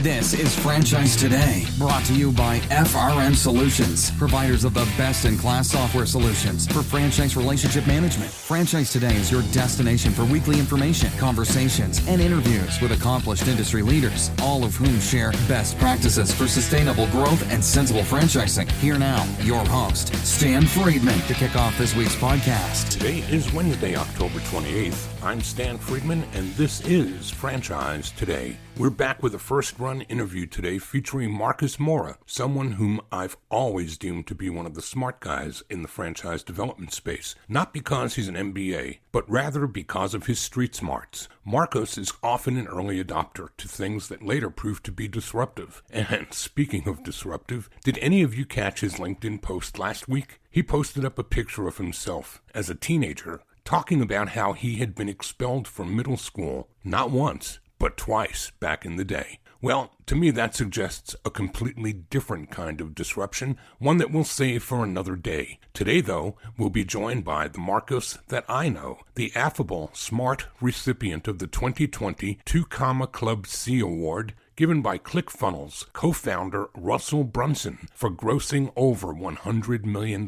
This is Franchise Today, brought to you by FRM Solutions, providers of the best-in-class software solutions for franchise relationship management. Franchise Today is your destination for weekly information, conversations, and interviews with accomplished industry leaders, all of whom share best practices for sustainable growth and sensible franchising. Here now, your host, Stan Friedman, to kick off this week's podcast. Today is Wednesday, October 28th. I'm Stan Friedman, and this is Franchise Today. We're back with a first-run interview today featuring Marcus Moura, someone whom I've always deemed to be one of the smart guys in the franchise development space, not because he's an MBA, but rather because of his street smarts. Marcus is often an early adopter to things that later proved to be disruptive. And speaking of disruptive, did any of you catch his LinkedIn post last week? He posted up a picture of himself as a teenager, talking about how he had been expelled from middle school, not once, but twice back in the day. Well, to me that suggests a completely different kind of disruption, one that we'll save for another day. Today, though, we'll be joined by the Marcus that I know, the affable, smart recipient of the 2020 Two Comma Club C Award, given by ClickFunnels co-founder Russell Brunson for grossing over $100 million.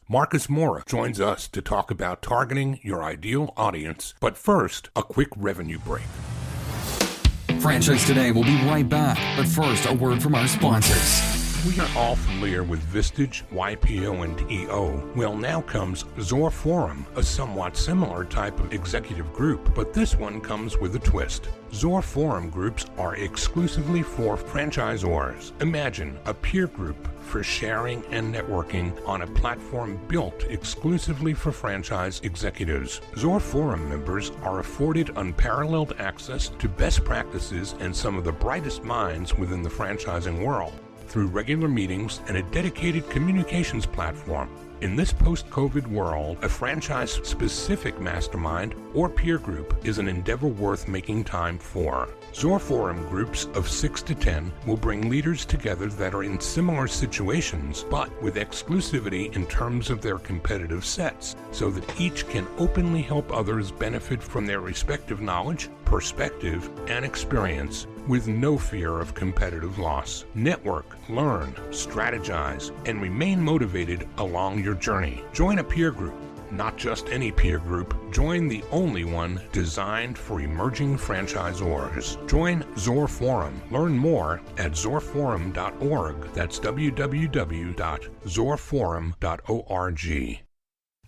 Marcus Moura joins us to talk about targeting your ideal audience, but first, a quick revenue break. Franchise Today will be right back, but first, a word from our sponsors. We are all familiar with Vistage, YPO, and EO. Well, now comes Zor Forum, a somewhat similar type of executive group, but this one comes with a twist. Zor Forum groups are exclusively for franchisors. Imagine a peer group for sharing and networking on a platform built exclusively for franchise executives. Zor Forum members are afforded unparalleled access to best practices and some of the brightest minds within the franchising world through regular meetings and a dedicated communications platform. In this post-COVID world, a franchise-specific mastermind or peer group is an endeavor worth making time for. Zor Forum groups of 6 to 10 will bring leaders together that are in similar situations, but with exclusivity in terms of their competitive sets, so that each can openly help others benefit from their respective knowledge, perspective, and experience with no fear of competitive loss. Network, learn, strategize, and remain motivated along your journey. Join a peer group. Not just any peer group, join the only one designed for emerging franchisors. Join Zor Forum. Learn more at zorforum.org. That's www.zorforum.org.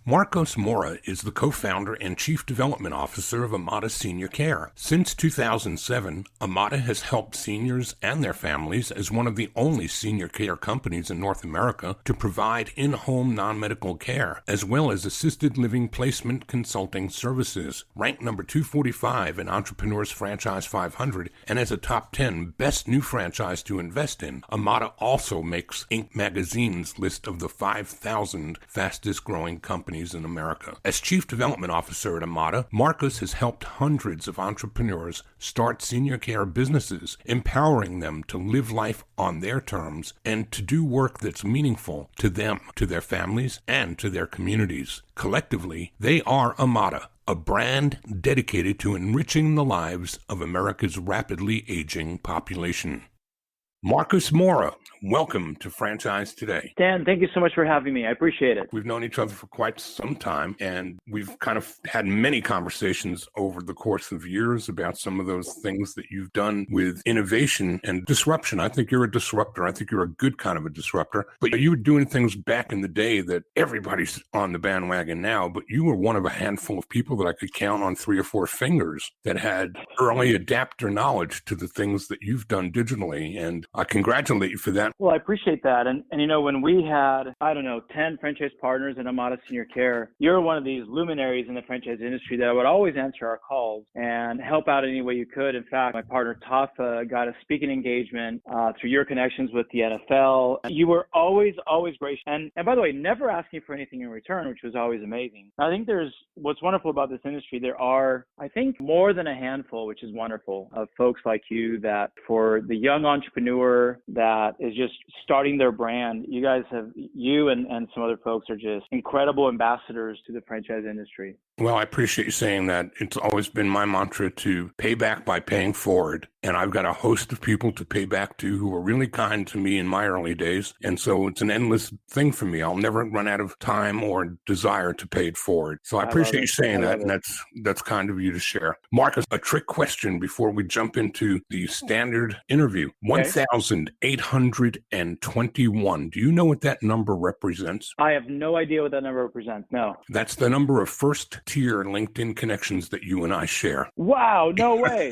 Marcus Moura is the co-founder and chief development officer of Amada Senior Care. Since 2007, Amada has helped seniors and their families as one of the only senior care companies in North America to provide in-home non-medical care, as well as assisted living placement consulting services. Ranked number 245 in Entrepreneur's Franchise 500 and as a top 10 best new franchise to invest in, Amada also makes Inc. magazine's list of the 5,000 fastest growing companies in America. As Chief Development Officer at Amada, Marcus has helped hundreds of entrepreneurs start senior care businesses, empowering them to live life on their terms and to do work that's meaningful to them, to their families, and to their communities. Collectively, they are Amada, a brand dedicated to enriching the lives of America's rapidly aging population. Marcus Moura, welcome to Franchise Today. Dan, thank you so much for having me. I appreciate it. We've known each other for quite some time, and we've kind of had many conversations over the course of years about some of those things that you've done with innovation and disruption. I think you're a disruptor. I think you're a good kind of a disruptor. But you were doing things back in the day that everybody's on the bandwagon now, but you were one of a handful of people that I could count on 3 or 4 fingers that had early adapter knowledge to the things that you've done digitally, and I congratulate you for that. Well, I appreciate that. And you know, when we had, 10 franchise partners in Amada Senior Care, you're one of these luminaries in the franchise industry that would always answer our calls and help out any way you could. In fact, my partner Tafa got a speaking engagement through your connections with the NFL. You were always gracious. And by the way, never asking for anything in return, which was always amazing. I think what's wonderful about this industry, there are, I think, more than a handful, which is wonderful, of folks like you that for the young entrepreneur that is just starting their brand, you guys have, you and some other folks are just incredible ambassadors to the franchise industry. Well, I appreciate you saying that. It's always been my mantra to pay back by paying forward. and I've got a host of people to pay back to who were really kind to me in my early days. And so it's an endless thing for me. I'll never run out of time or desire to pay it forward. So I appreciate you saying that, and that's kind of you to share. Marcus, a trick question before we jump into the standard interview. 1,821. Do you know what that number represents? I have no idea what that number represents. No. That's the number of first-tier LinkedIn connections that you and I share. Wow, no way.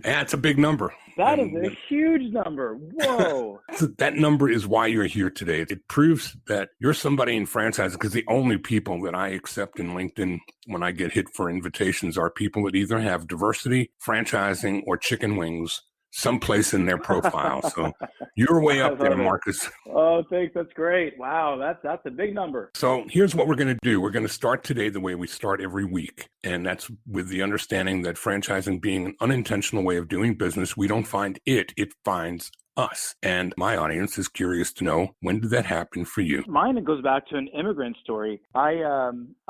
Yeah, it's a big number. That is a huge number. Whoa. That number is why you're here today. It proves that you're somebody in franchising, because the only people that I accept in LinkedIn when I get hit for invitations are people that either have diversity, franchising, or chicken wings someplace in their profile. So you're way up there, Marcus. Oh, thanks. That's great. Wow, that's a big number. So here's what we're going to do. We're going to start today the way we start every week. And that's with the understanding that franchising being an unintentional way of doing business, we don't find it finds us. And my audience is curious to know, when did that happen for you? Mine goes back to an immigrant story. I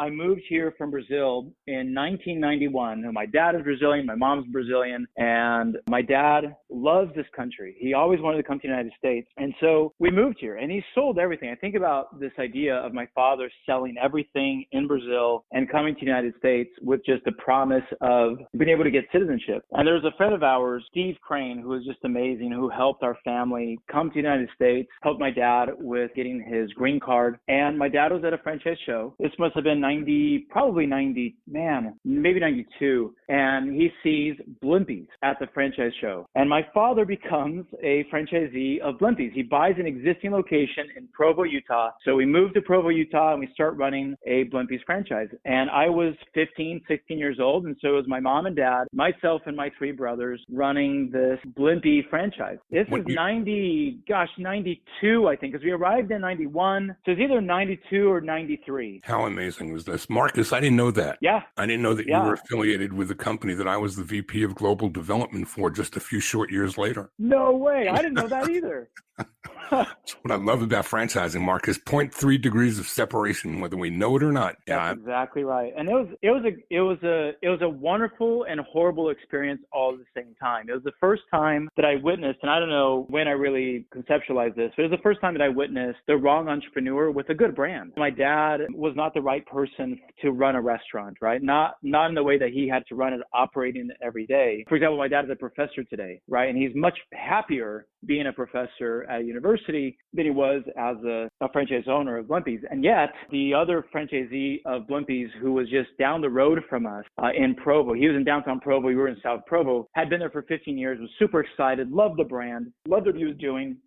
moved here from Brazil in 1991. My dad is Brazilian, my mom's Brazilian, and my dad loves this country. He always wanted to come to the United States. And so we moved here, and he sold everything. I think about this idea of my father selling everything in Brazil and coming to the United States with just the promise of being able to get citizenship. And there was a friend of ours, Steve Crane, who was just amazing, who helped our family come to the United States, helped my dad with getting his green card. And my dad was at a franchise show. This must have been maybe 92. And he sees Blimpies at the franchise show. And my father becomes a franchisee of Blimpies. He buys an existing location in Provo, Utah. So we moved to Provo, Utah, and we start running a Blimpies franchise. And I was 15, 16 years old. And so it was my mom and dad, myself and my three brothers running this Blimpie franchise. This is 92, I think, because we arrived in 91. So it's either 92 or 93. How amazing was this? Marcus, I didn't know that. Yeah. I didn't know that you were affiliated with the company that I was the VP of Global Development for just a few short years later. No way. I didn't know that either. That's what I love about franchising, Marcus. 0.3 degrees of separation, whether we know it or not. That's exactly right. And it was a wonderful and horrible experience all at the same time. It was the first time that I witnessed, and I don't know when I really conceptualized this, but it was the first time that I witnessed the wrong entrepreneur with a good brand. My dad was not the right person to run a restaurant, right? Not in the way that he had to run it, operating it every day. For example, my dad is a professor today, right? And he's much happier being a professor at a university than he was as a franchise owner of Blimpies. And yet, the other franchisee of Blimpies, who was just down the road from us in Provo, he was in downtown Provo, we were in South Provo, had been there for 15 years, was super excited, loved the brand, loved what he was doing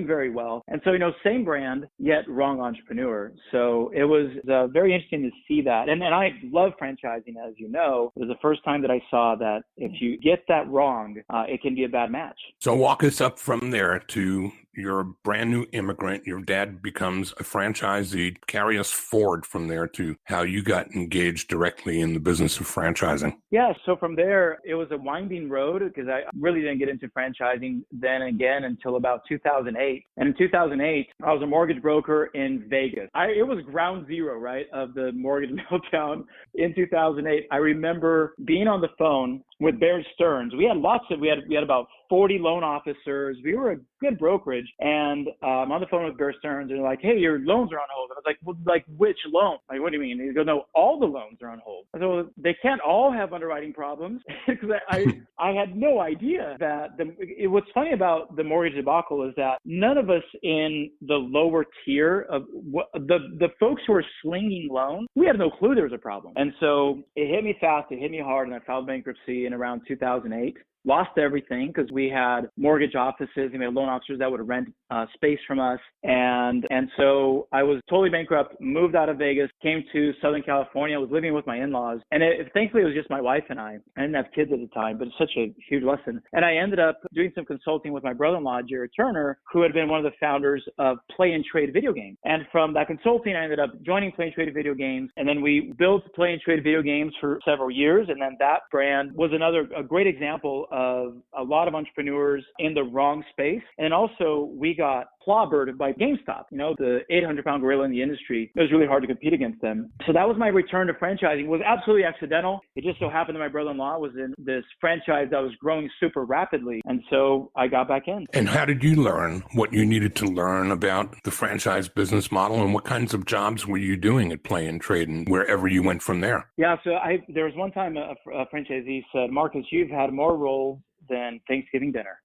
very well. And so, same brand, yet wrong entrepreneur. So it was very interesting to see that. And I love franchising, as you know. It was the first time that I saw that if you get that wrong, it can be a bad match. So walk us up from there to you're a brand new immigrant. Your dad becomes a franchisee. Carry us forward from there to how you got engaged directly in the business of franchising. Yeah. So from there, it was a winding road because I really didn't get into franchising then again until about 2008. And in 2008, I was a mortgage broker in Vegas. It was ground zero, right, of the mortgage meltdown in 2008. I remember being on the phone with Bear Stearns. We had about 40 loan officers. We were a good brokerage. And I'm on the phone with Bear Stearns, and they're like, hey, your loans are on hold. I was like, well, like which loan? Like, what do you mean? And he goes, no, all the loans are on hold. I said, well, they can't all have underwriting problems. Because I had no idea that what's funny about the mortgage debacle is that none of us in the lower tier of the folks who are slinging loans, we had no clue there was a problem. And so it hit me fast, it hit me hard, and I filed bankruptcy in around 2008. Lost everything because we had mortgage offices and we had loan officers that would rent space from us. And so I was totally bankrupt, moved out of Vegas, came to Southern California. I was living with my in-laws. And thankfully, it was just my wife and I. I didn't have kids at the time, but it's such a huge lesson. And I ended up doing some consulting with my brother-in-law, Jared Turner, who had been one of the founders of Play and Trade Video Games. And from that consulting, I ended up joining Play and Trade Video Games. And then we built Play and Trade Video Games for several years. And then that brand was a great example of a lot of entrepreneurs in the wrong space. And also we got clobbered by GameStop, the 800-pound gorilla in the industry. It was really hard to compete against them. So that was my return to franchising. It was absolutely accidental. It just so happened that my brother-in-law was in this franchise that was growing super rapidly. And so I got back in. And how did you learn what you needed to learn about the franchise business model, and what kinds of jobs were you doing at Play and Trade and wherever you went from there? Yeah, so there was one time a franchisee said, Marcus, you've had more roles than Thanksgiving dinner,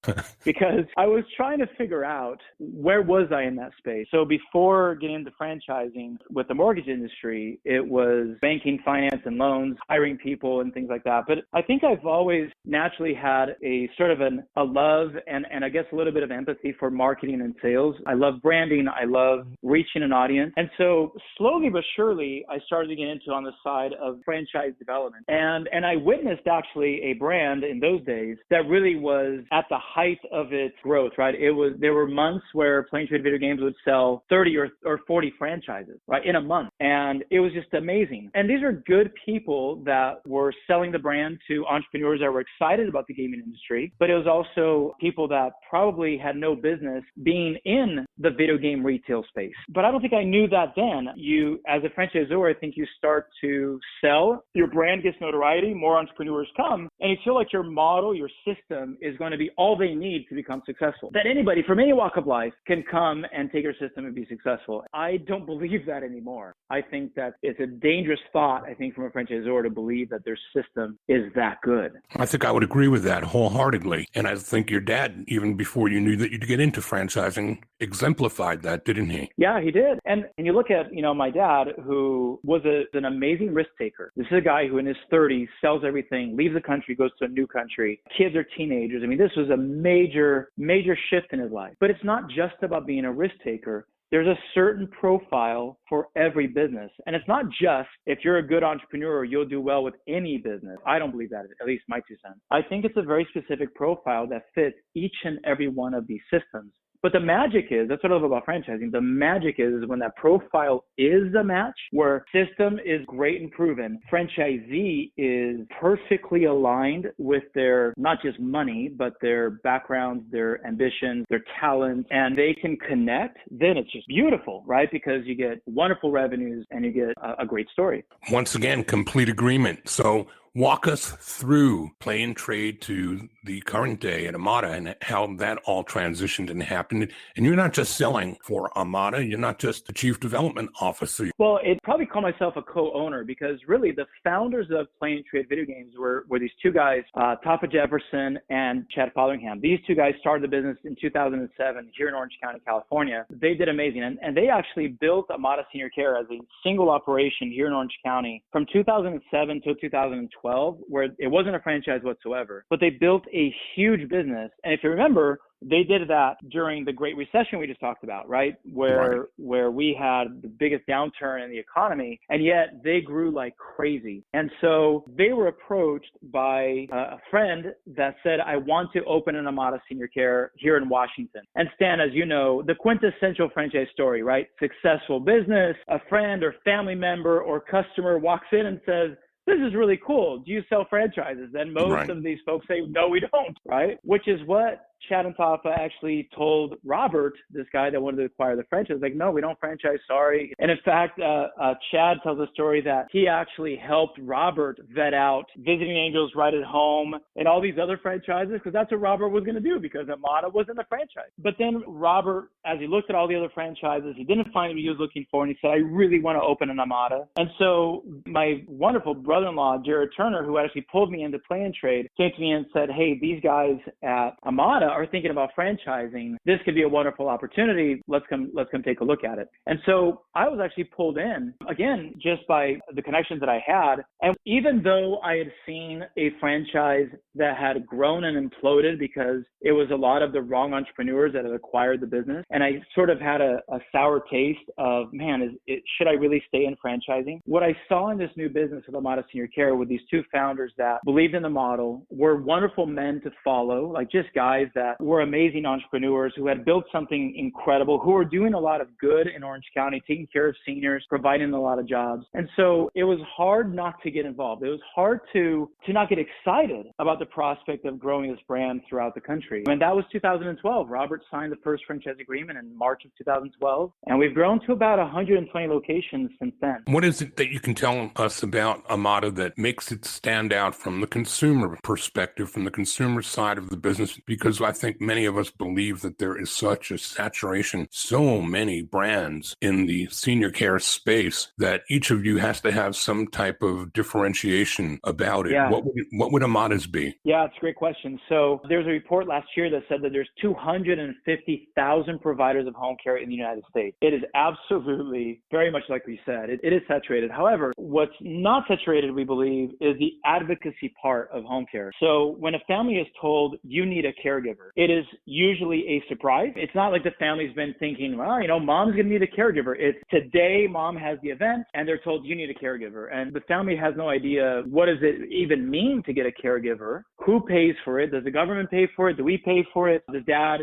because I was trying to figure out where was I in that space. So before getting into franchising with the mortgage industry, it was banking, finance, and loans, hiring people and things like that. But I think I've always naturally had a sort of a love and I guess a little bit of empathy for marketing and sales. I love branding. I love reaching an audience. And so slowly but surely, I started to get into on the side of franchise development. And I witnessed actually a brand in those days that really was at the height of its growth, right? There were months where Play and Trade Video Games would sell 30 or 40 franchises, right, in a month. And it was just amazing. And these are good people that were selling the brand to entrepreneurs that were excited about the gaming industry, but it was also people that probably had no business being in the video game retail space. But I don't think I knew that then. You, as a franchisor, I think you start to sell, your brand gets notoriety, more entrepreneurs come, and you feel like your model, your system is going to be all they need to become successful. That anybody from any walk of life can come and take your system and be successful. I don't believe that anymore. I think that it's a dangerous thought, I think, from a franchisor to believe that their system is that good. I think I would agree with that wholeheartedly. And I think your dad, even before you knew that you'd get into franchising, exemplified that, didn't he? Yeah, he did. And you look at, my dad, who was an amazing risk taker. This is a guy who in his 30s sells everything, leaves the country, goes to a new country. Kids are teenagers. I mean, this was a major, major shift in his life. But it's not just about being a risk taker. There's a certain profile for every business. And it's not just if you're a good entrepreneur, you'll do well with any business. I don't believe that, at least my 2 cents. I think it's a very specific profile that fits each and every one of these systems. But the magic is, that's what I love about franchising, the magic is when that profile is a match, where system is great and proven, franchisee is perfectly aligned with their, not just money, but their backgrounds, their ambitions, their talents, and they can connect, then it's just beautiful, right? Because you get wonderful revenues and you get a great story. Once again, complete agreement. So walk us through Play and Trade to the current day at Amada and how that all transitioned and happened. And you're not just selling for Amada. You're not just the chief development officer. Well, I'd probably call myself a co-owner, because really the founders of Play and Trade Video Games were these two guys, Tapa Jefferson and Chad Fotheringham. These two guys started the business in 2007 here in Orange County, California. They did amazing. And they actually built Amada Senior Care as a single operation here in Orange County from 2007 to 2012, where it wasn't a franchise whatsoever. But they built a huge business. And if you remember, they did that during the Great Recession we just talked about, right? Where we had the biggest downturn in the economy, and yet they grew like crazy. And so they were approached by a friend that said, I want to open an Amada Senior Care here in Washington. And Stan, as you know, the quintessential franchise story, right? Successful business, a friend or family member or customer walks in and says, this is really cool. Do you sell franchises? Then most of these folks say, no, we don't, right? Which is what Chad and Tapa actually told Robert, this guy that wanted to acquire the franchise, like, no, we don't franchise, sorry. And in fact, Chad tells a story that he actually helped Robert vet out Visiting Angels, Right at Home, and all these other franchises, because that's what Robert was going to do, because Amada wasn't a franchise. But then Robert, as he looked at all the other franchises, he didn't find what he was looking for, and he said, I really want to open an Amada. And so my wonderful brother-in-law, Jared Turner, who actually pulled me into Play and Trade, came to me and said, hey, these guys at Amada are thinking about franchising. This could be a wonderful opportunity. Let's come take a look at it. And so I was actually pulled in, again, just by the connections that I had. And even though I had seen a franchise that had grown and imploded because it was a lot of the wrong entrepreneurs that had acquired the business, and I sort of had a sour taste of, man, should I really stay in franchising? What I saw in this new business of Amada Senior Care with these two founders that believed in the model, were wonderful men to follow, like just guys that were amazing entrepreneurs who had built something incredible, who were doing a lot of good in Orange County, taking care of seniors, providing a lot of jobs. And so it was hard not to get involved. It was hard to not get excited about the prospect of growing this brand throughout the country. And that was 2012. Robert signed the first franchise agreement in March of 2012, and we've grown to about 120 locations since then. What is it that you can tell us about Amada that makes it stand out from the consumer perspective, from the consumer side of the business? Because I think many of us believe that there is such a saturation, so many brands in the senior care space, that each of you has to have some type of differentiation about it. Yeah. What would Amada's be? Yeah, it's a great question. So there's a report last year that said that there's 250,000 providers of home care in the United States. It is absolutely very much like we said. It is saturated. However, what's not saturated, we believe, is the advocacy part of home care. So when a family is told you need a caregiver, it is usually a surprise. It's not like the family's been thinking, well, mom's going to need a caregiver. It's today mom has the event and they're told you need a caregiver. And the family has no idea, what does it even mean to get a caregiver? Who pays for it? Does the government pay for it? Do we pay for it? Does dad's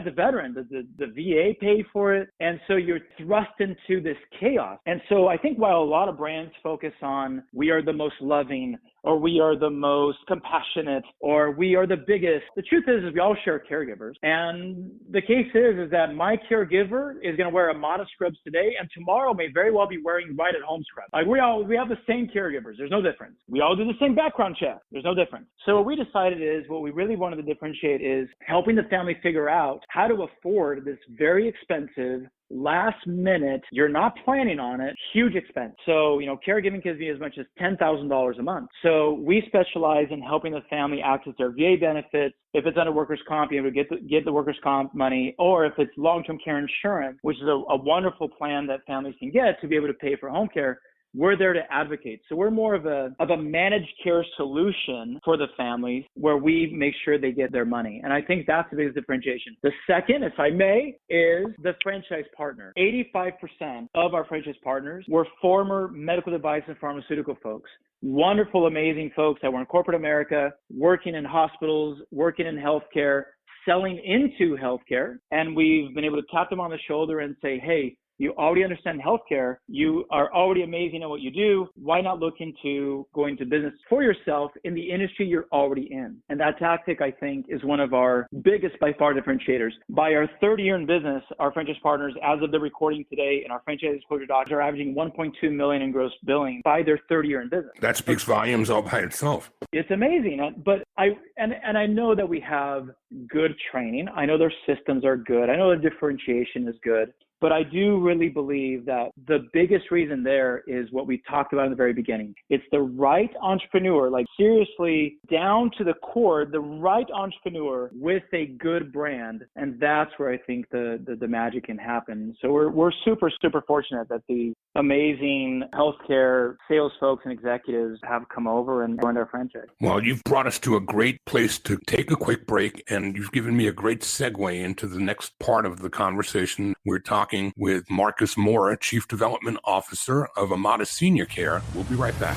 a veteran? Does the VA pay for it? And so you're thrust into this chaos. And so I think while a lot of brands focus on we are the most loving, or we are the most compassionate, or we are the biggest, the truth is we all share caregivers. And the case is that my caregiver is going to wear Amada scrubs today, and tomorrow may very well be wearing right at home scrubs. Like we have the same caregivers. There's no difference. We all do the same background check. There's no difference. So what we decided is, what we really wanted to differentiate is helping the family figure out how to afford this very expensive, last minute, you're not planning on it, huge expense. So, caregiving can be as much as $10,000 a month. So we specialize in helping the family access their VA benefits. If it's under workers' comp, you get the workers' comp money, or if it's long-term care insurance, which is a wonderful plan that families can get to be able to pay for home care. We're there to advocate. So we're more of a managed care solution for the families, where we make sure they get their money. And I think that's the biggest differentiation. The second, if I may, is the franchise partner. 85% of our franchise partners were former medical device and pharmaceutical folks. Wonderful, amazing folks that were in corporate America, working in hospitals, working in healthcare, selling into healthcare. And we've been able to tap them on the shoulder and say, hey, you already understand healthcare. You are already amazing at what you do. Why not look into going to business for yourself in the industry you're already in? And that tactic, I think, is one of our biggest, by far, differentiators. By our third year in business, our franchise partners, as of the recording today, and our franchise disclosure docs, are averaging $1.2 million in gross billing by their third year in business. That speaks volumes all by itself. It's amazing. But I know that we have good training. I know their systems are good. I know the differentiation is good. But I do really believe that the biggest reason there is what we talked about in the very beginning. It's the right entrepreneur, like seriously down to the core, the right entrepreneur with a good brand. And that's where I think the magic can happen. So we're super, super fortunate that the amazing healthcare sales folks and executives have come over and joined our franchise. Well, you've brought us to a great place to take a quick break, and you've given me a great segue into the next part of the conversation. We're talking with Marcus Moura, Chief Development Officer of Amada Senior Care. We'll be right back.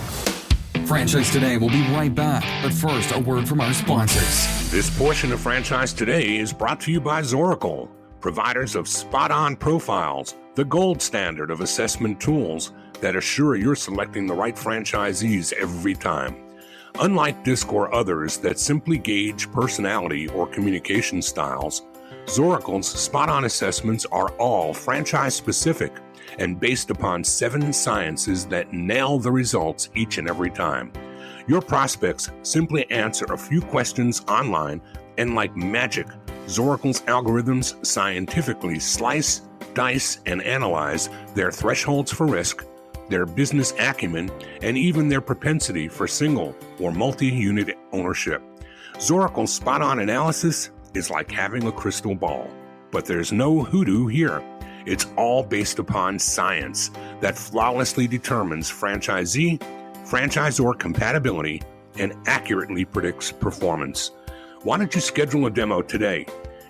Franchise Today will be right back, but first, a word from our sponsors. This portion of Franchise Today is brought to you by Zoracle, providers of spot-on profiles, the gold standard of assessment tools that assure you're selecting the right franchisees every time. Unlike DISC or others that simply gauge personality or communication styles, Zoracle's spot-on assessments are all franchise-specific and based upon 7 sciences that nail the results each and every time. Your prospects simply answer a few questions online, and like magic, Zoracle's algorithms scientifically slice, dice, and analyze their thresholds for risk, their business acumen, and even their propensity for single or multi-unit ownership. Zoracle's spot-on analysis is like having a crystal ball, but there's no hoodoo here. It's all based upon science that flawlessly determines franchisee, franchisor compatibility, and accurately predicts performance. Why don't you schedule a demo today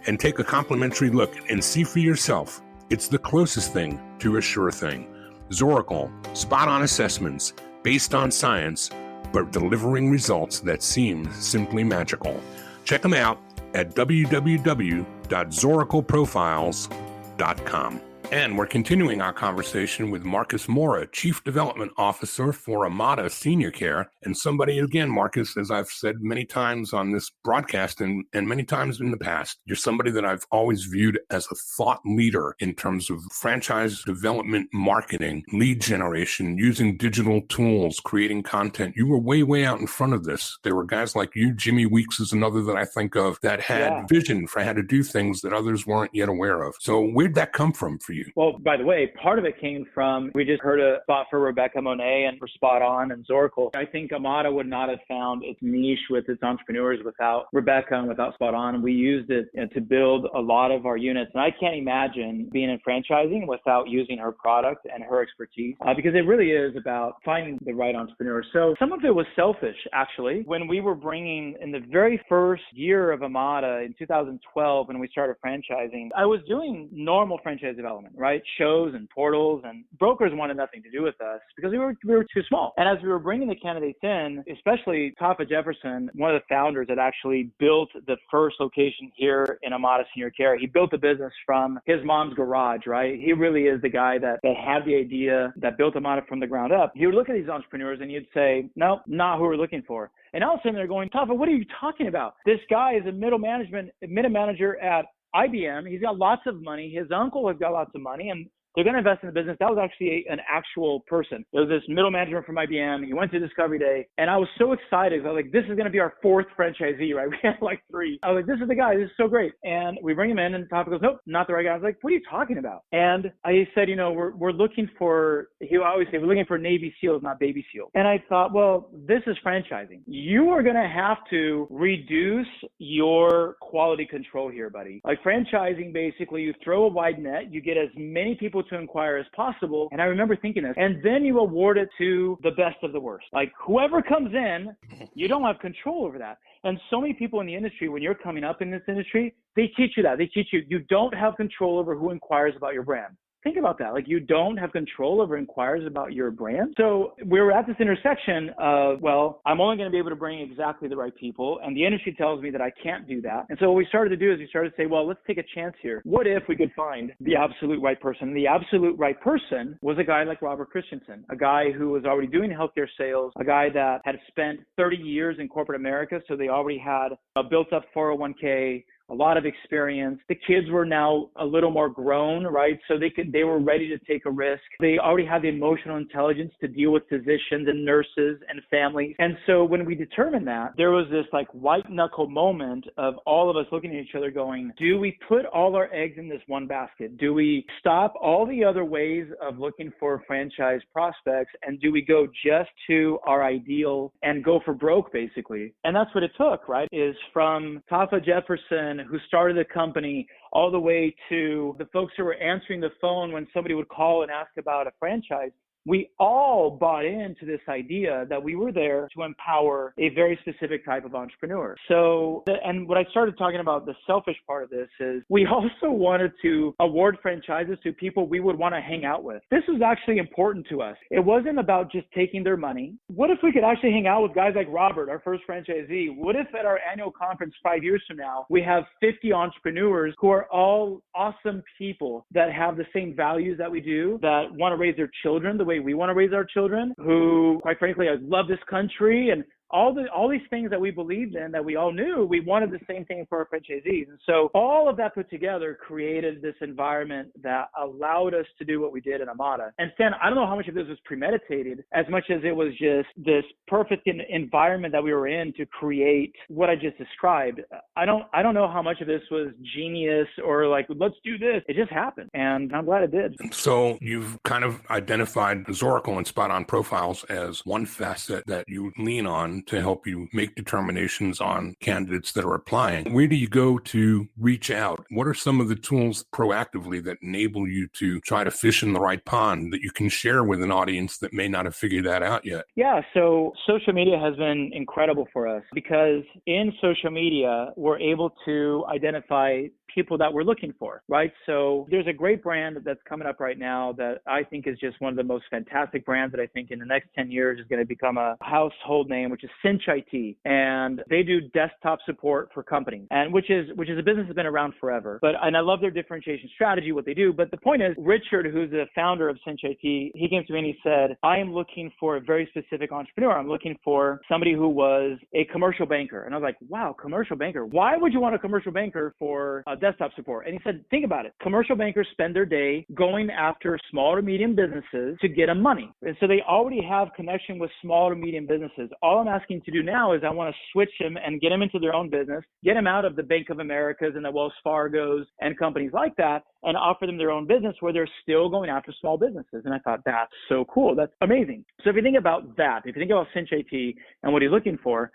and take a complimentary look and see for yourself? It's the closest thing to a sure thing. Zoracle, spot-on assessments based on science, but delivering results that seem simply magical. Check them out at www.zoracleprofiles.com. And we're continuing our conversation with Marcus Moura, Chief Development Officer for Amada Senior Care. And somebody, again, Marcus, as I've said many times on this broadcast and many times in the past, you're somebody that I've always viewed as a thought leader in terms of franchise development, marketing, lead generation, using digital tools, creating content. You were way, way out in front of this. There were guys like you, Jimmy Weeks is another that I think of, that had vision for how to do things that others weren't yet aware of. So where'd that come from for you? Well, by the way, part of it came from, we just heard a spot for Rebecca Monet and for Spot On and Zoracle. I think Amada would not have found its niche with its entrepreneurs without Rebecca and without Spot On. We used it to build a lot of our units. And I can't imagine being in franchising without using her product and her expertise, because it really is about finding the right entrepreneur. So some of it was selfish, actually. When we were bringing, in the very first year of Amada in 2012, when we started franchising, I was doing normal franchise development, right? Shows and portals, and brokers wanted nothing to do with us because we were too small. And as we were bringing the candidates in, especially Tafa Jefferson, one of the founders that actually built the first location here in Amada Senior Care, he built the business from his mom's garage, right? He really is the guy that had the idea, that built Amada from the ground up. He would look at these entrepreneurs and you'd say, no, not who we're looking for. And all of a sudden they're going, Tafa, what are you talking about? This guy is a middle manager at IBM. He's got lots of money. His uncle has got lots of money, and they're going to invest in the business. That was actually an actual person. It was this middle manager from IBM. He went to Discovery Day, and I was so excited. I was like, this is going to be our fourth franchisee, right? We had like three. I was like, this is the guy. This is so great. And we bring him in, and Tafa goes, nope, not the right guy. I was like, what are you talking about? And I said, we're looking for, he always say, we're looking for Navy SEALs, not baby SEALs. And I thought, well, this is franchising. You are going to have to reduce your quality control here, buddy. Like franchising, basically, you throw a wide net, you get as many people to inquire as possible. And I remember thinking this, and then you award it to the best of the worst. Like whoever comes in, you don't have control over that. And so many people in the industry, when you're coming up in this industry, they teach you that. They teach you don't have control over who inquires about your brand. Think about that. Like you don't have control over inquiries about your brand. So we were at this intersection of, well, I'm only going to be able to bring exactly the right people. And the industry tells me that I can't do that. And so what we started to do is we started to say, well, let's take a chance here. What if we could find the absolute right person? And the absolute right person was a guy like Robert Christensen, a guy who was already doing healthcare sales, a guy that had spent 30 years in corporate America. So they already had a built up 401k, a lot of experience. The kids were now a little more grown, right? So they were ready to take a risk. They already had the emotional intelligence to deal with physicians and nurses and families. And so when we determined that, there was this like white knuckle moment of all of us looking at each other going, do we put all our eggs in this one basket? Do we stop all the other ways of looking for franchise prospects? And do we go just to our ideal and go for broke, basically? And that's what it took, right? Is from Tafa Jefferson, who started the company, all the way to the folks who were answering the phone when somebody would call and ask about a franchise. We all bought into this idea that we were there to empower a very specific type of entrepreneur. So, and what I started talking about, the selfish part of this, is we also wanted to award franchises to people we would want to hang out with. This was actually important to us. It wasn't about just taking their money. What if we could actually hang out with guys like Robert, our first franchisee? What if at our annual conference 5 years from now, we have 50 entrepreneurs who are all awesome people that have the same values that we do, that want to raise their children the way we want to raise our children, who, quite frankly, love this country, and all these things that we believed in, that we all knew, we wanted the same thing for our franchisees. And so all of that put together created this environment that allowed us to do what we did in Amada. And Stan, I don't know how much of this was premeditated as much as it was just this perfect environment that we were in to create what I just described. I don't know how much of this was genius or like, let's do this. It just happened. And I'm glad it did. So you've kind of identified Zoracle and Spot On Profiles as one facet that you lean on to help you make determinations on candidates that are applying. Where do you go to reach out? What are some of the tools proactively that enable you to try to fish in the right pond that you can share with an audience that may not have figured that out yet? Yeah, so social media has been incredible for us because in social media, we're able to identify people that we're looking for, right? So there's a great brand that's coming up right now that I think is just one of the most fantastic brands that I think in the next 10 years is going to become a household name, which is Cinch IT. And they do desktop support for companies, and which is a business that's been around forever. And I love their differentiation strategy, what they do. But the point is, Richard, who's the founder of Cinch IT, he came to me and he said, I am looking for a very specific entrepreneur. I'm looking for somebody who was a commercial banker. And I was like, wow, commercial banker. Why would you want a commercial banker for desktop support? And he said, think about it. Commercial bankers spend their day going after small to medium businesses to get them money. And so they already have connection with small to medium businesses. All I'm asking to do now is I want to switch them and get them into their own business, get them out of the Bank of Americas and the Wells Fargos and companies like that, and offer them their own business where they're still going after small businesses. And I thought, that's so cool. That's amazing. So if you think about that, if you think about Cinch IT and what he's looking for,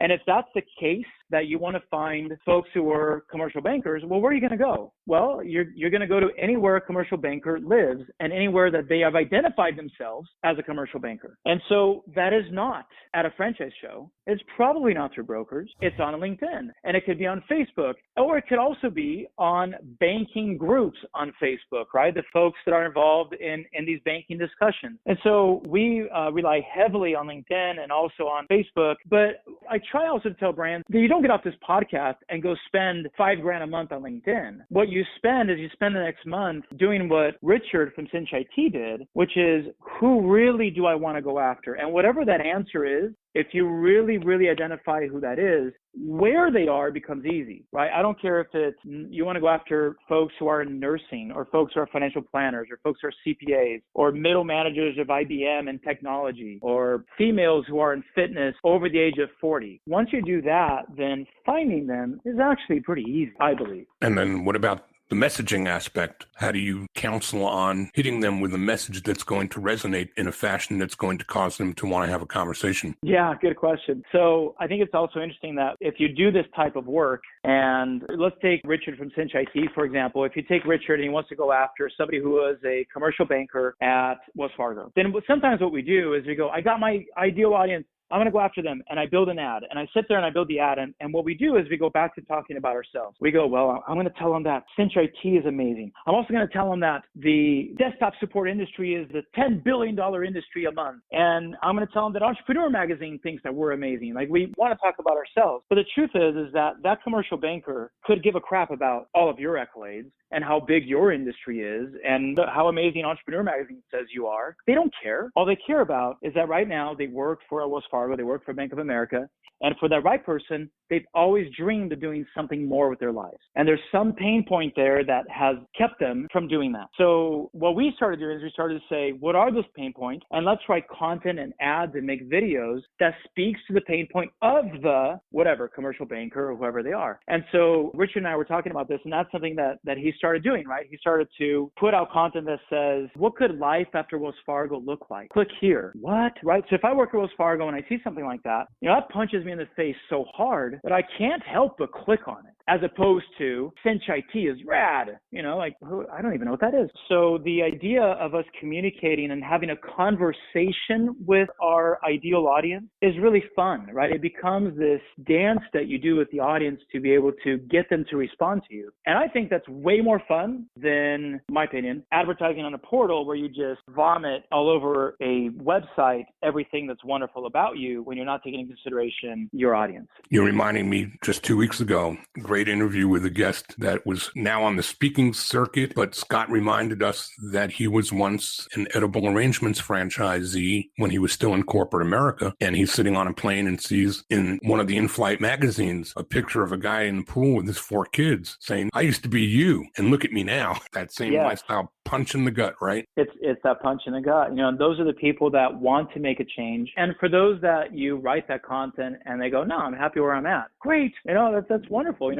and if that's the case, that you want to find folks who are commercial bankers, well, where are you going to go? Well, you're going to go to anywhere a commercial banker lives and anywhere that they have identified themselves as a commercial banker. And so that is not at a franchise show. It's probably not through brokers. It's on LinkedIn, and it could be on Facebook, or it could also be on banking groups on Facebook, right? The folks that are involved in these banking discussions. And so we rely heavily on LinkedIn and also on Facebook, but I try also to tell brands that you don't get off this podcast and go spend $5,000 a month on LinkedIn. What you spend is you spend the next month doing what Richard from Cinch IT did, which is, who really do I want to go after? And whatever that answer is, if you really, really identify who that is, where they are becomes easy, right? I don't care if it's, you want to go after folks who are in nursing, or folks who are financial planners, or folks who are CPAs, or middle managers of IBM and technology, or females who are in fitness over the age of 40. Once you do that, then finding them is actually pretty easy, I believe. And then what about the messaging aspect? How do you counsel on hitting them with a message that's going to resonate in a fashion that's going to cause them to want to have a conversation? Yeah, good question. So I think it's also interesting that if you do this type of work, and let's take Richard from Cinch IT, for example. If you take Richard and he wants to go after somebody who was a commercial banker at Wells Fargo, then sometimes what we do is we go, I got my ideal audience, I'm going to go after them, and I build an ad, and I sit there and I build the ad. And what we do is we go back to talking about ourselves. We go, well, I'm going to tell them that Cinch IT is amazing. I'm also going to tell them that the desktop support industry is the $10 billion industry a month. And I'm going to tell them that Entrepreneur Magazine thinks that we're amazing. Like, we want to talk about ourselves. But the truth is that commercial banker could give a crap about all of your accolades and how big your industry is and how amazing Entrepreneur Magazine says you are. They don't care. All they care about is that right now they work for Wells Fargo, they work for Bank of America, and for that right person, they've always dreamed of doing something more with their lives. And there's some pain point there that has kept them from doing that. So what we started doing is we started to say, what are those pain points? And let's write content and ads and make videos that speaks to the pain point of the whatever commercial banker or whoever they are. And so Richard and I were talking about this, and that's something that he started doing, right? He started to put out content that says, what could life after Wells Fargo look like? Click here. What? Right? So if I work at Wells Fargo and I see something like that, that punches me in the face so hard that I can't help but click on it, as opposed to Cinch IT is rad. I don't even know what that is. So the idea of us communicating and having a conversation with our ideal audience is really fun, right? It becomes this dance that you do with the audience to be able to get them to respond to you. And I think that's way more fun than, in my opinion, advertising on a portal where you just vomit all over a website everything that's wonderful about you when you're not taking into consideration your audience. You're reminding me, just 2 weeks ago, great interview with a guest that was now on the speaking circuit, but Scott reminded us that he was once an Edible Arrangements franchisee when he was still in corporate America, and he's sitting on a plane and sees in one of the in-flight magazines a picture of a guy in the pool with his 4 kids saying, I used to be you, and look at me now. That same lifestyle punch in the gut, right? It's that punch in the gut. And those are the people that want to make a change. And for those that you write that content and they go, no, I'm happy where I'm at. Great. That's wonderful.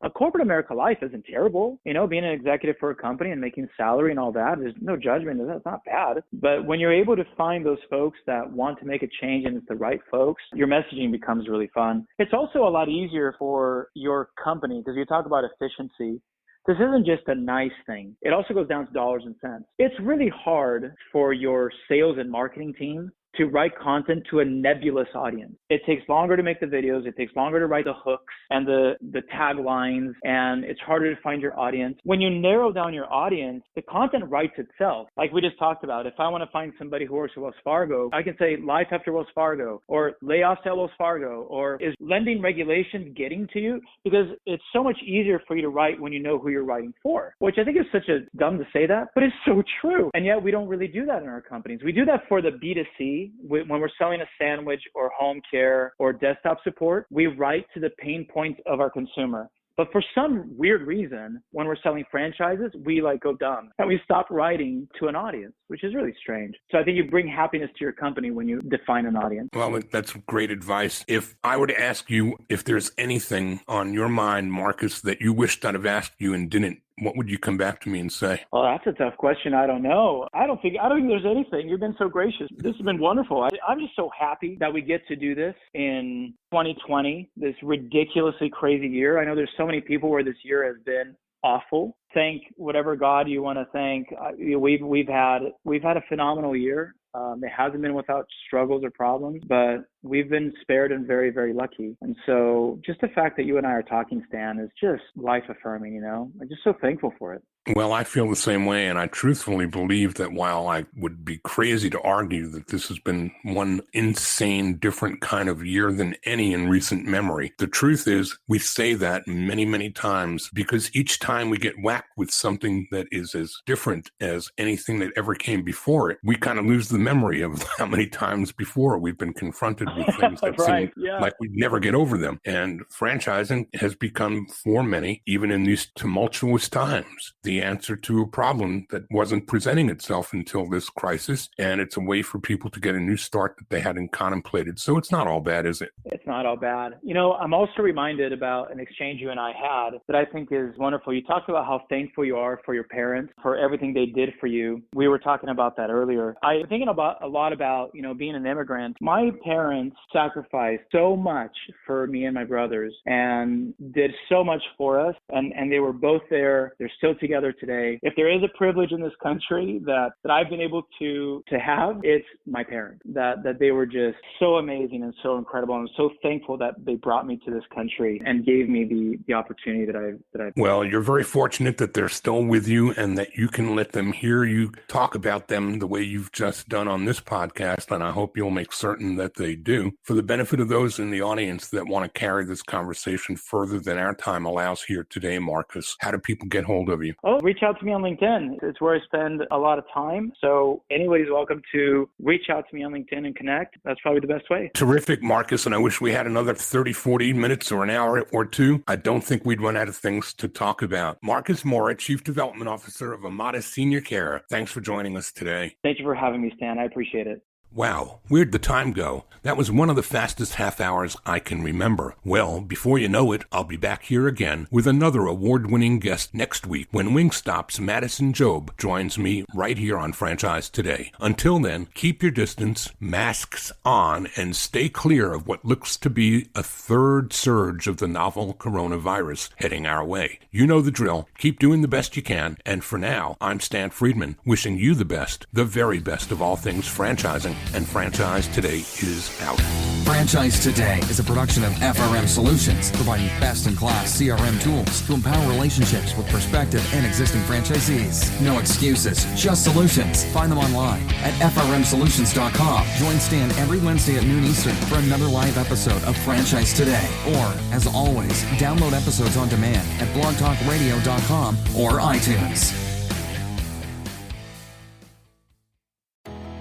A corporate America life isn't terrible. Being an executive for a company and making salary and all that, there's no judgment. That's not bad. But when you're able to find those folks that want to make a change and it's the right folks, your messaging becomes really fun. It's also a lot easier for your company because you talk about efficiency. This isn't just a nice thing. It also goes down to dollars and cents. It's really hard for your sales and marketing team to write content to a nebulous audience. It takes longer to make the videos. It takes longer to write the hooks and the taglines, and it's harder to find your audience. When you narrow down your audience, the content writes itself. Like we just talked about, if I want to find somebody who works at Wells Fargo, I can say life after Wells Fargo, or layoffs at Wells Fargo, or is lending regulations getting to you? Because it's so much easier for you to write when you know who you're writing for, which I think is such a dumb to say that, but it's so true. And yet we don't really do that in our companies. We do that for the B2C. When we're selling a sandwich or home care or desktop support, we write to the pain points of our consumer. But for some weird reason, when we're selling franchises, we go dumb and we stop writing to an audience, which is really strange. So I think you bring happiness to your company when you define an audience. Well, that's great advice. If I were to ask you if there's anything on your mind, Marcus, that you wished I'd have asked you and didn't, what would you come back to me and say? Well, that's a tough question. I don't know. I don't think there's anything. You've been so gracious. This has been wonderful. I'm just so happy that we get to do this in 2020, this ridiculously crazy year. I know there's so many people where this year has been awful. Thank whatever God you want to thank. We've had a phenomenal year. It hasn't been without struggles or problems, but we've been spared and very, very lucky. And so just the fact that you and I are talking, Stan, is just life affirming, I'm just so thankful for it. Well, I feel the same way, and I truthfully believe that while I would be crazy to argue that this has been one insane, different kind of year than any in recent memory, the truth is we say that many, many times because each time we get whacked with something that is as different as anything that ever came before it, we kind of lose the memory of how many times before we've been confronted with things that seem like we'd never get over them. And franchising has become, for many, even in these tumultuous times, the answer to a problem that wasn't presenting itself until this crisis. And it's a way for people to get a new start that they hadn't contemplated. So it's not all bad, is it? It's not all bad. I'm also reminded about an exchange you and I had that I think is wonderful. You talked about how thankful you are for your parents, for everything they did for you. We were talking about that earlier. I'm thinking a lot about, being an immigrant. My parents sacrificed so much for me and my brothers and did so much for us. And they were both there. They're still together today. If there is a privilege in this country that I've been able to have, it's my parents, that they were just so amazing and so incredible. I'm so thankful that they brought me to this country and gave me the opportunity that I've. Well, you're very fortunate that they're still with you and that you can let them hear you talk about them the way you've just done on this podcast. And I hope you'll make certain that they do. For the benefit of those in the audience that want to carry this conversation further than our time allows here today, Marcus, how do people get hold of you? Oh, reach out to me on LinkedIn. It's where I spend a lot of time. So anybody's welcome to reach out to me on LinkedIn and connect. That's probably the best way. Terrific, Marcus. And I wish we had another 30, 40 minutes or an hour or two. I don't think we'd run out of things to talk about. Marcus Moura, Chief Development Officer of Amada Senior Care. Thanks for joining us today. Thank you for having me, Stan. I appreciate it. Wow, where'd the time go? That was one of the fastest half hours I can remember. Well, before you know it, I'll be back here again with another award-winning guest next week when Wingstop's Madison Job joins me right here on Franchise Today. Until then, keep your distance, masks on, and stay clear of what looks to be a third surge of the novel coronavirus heading our way. You know the drill. Keep doing the best you can. And for now, I'm Stan Friedman, wishing you the best, the very best of all things franchising. And Franchise Today is out. Franchise Today is a production of FRM Solutions, providing best-in-class CRM tools to empower relationships with prospective and existing franchisees. No excuses, just solutions. Find them online at frmsolutions.com. Join Stan every Wednesday at noon Eastern for another live episode of Franchise Today. Or, as always, download episodes on demand at blogtalkradio.com or iTunes.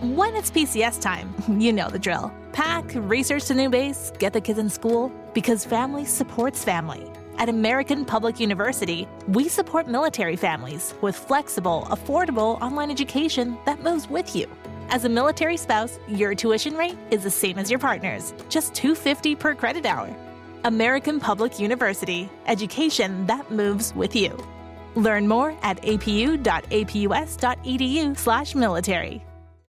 When it's PCS time, you know the drill. Pack, research the new base, get the kids in school, because family supports family. At American Public University, we support military families with flexible, affordable online education that moves with you. As a military spouse, your tuition rate is the same as your partner's, just $250 per credit hour. American Public University, education that moves with you. Learn more at apu.apus.edu/military.